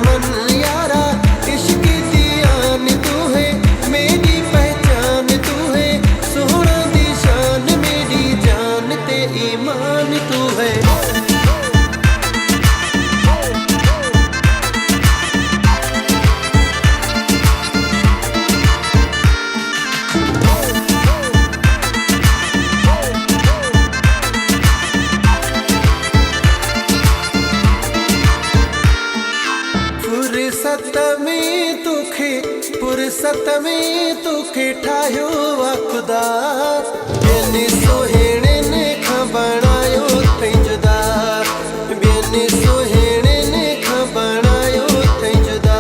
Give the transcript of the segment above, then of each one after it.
मन यारा, इश्क दी आन तू है, मेरी पहचान तू है, सोहना दी शान मेरी जान ते ईमान तू है। फुरसत में तुखे ठाहियो आ खुदा, ॿियनि सुहिणे ने खां बणायो अथई जुदा, ॿियनि सुहिणे ने खां बणायो अथई जुदा।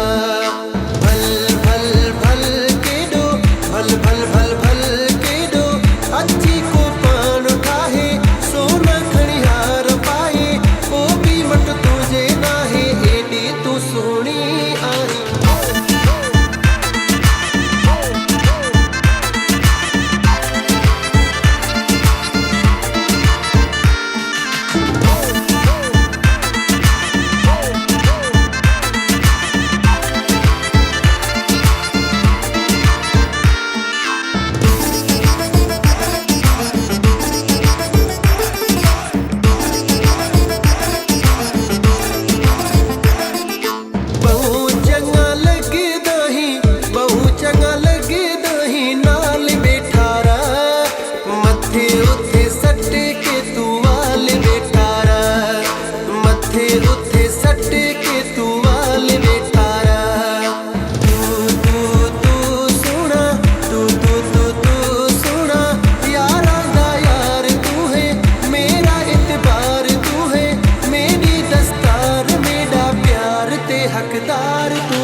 भल भल भल केॾो, भल भल भल भल केॾो, अची को पाण ठाहे, सोना खणी हार पाए, पोइ बि मट तुंहिंजे नाहे, एॾी तूं सुहिणी आहीं। हकदार तू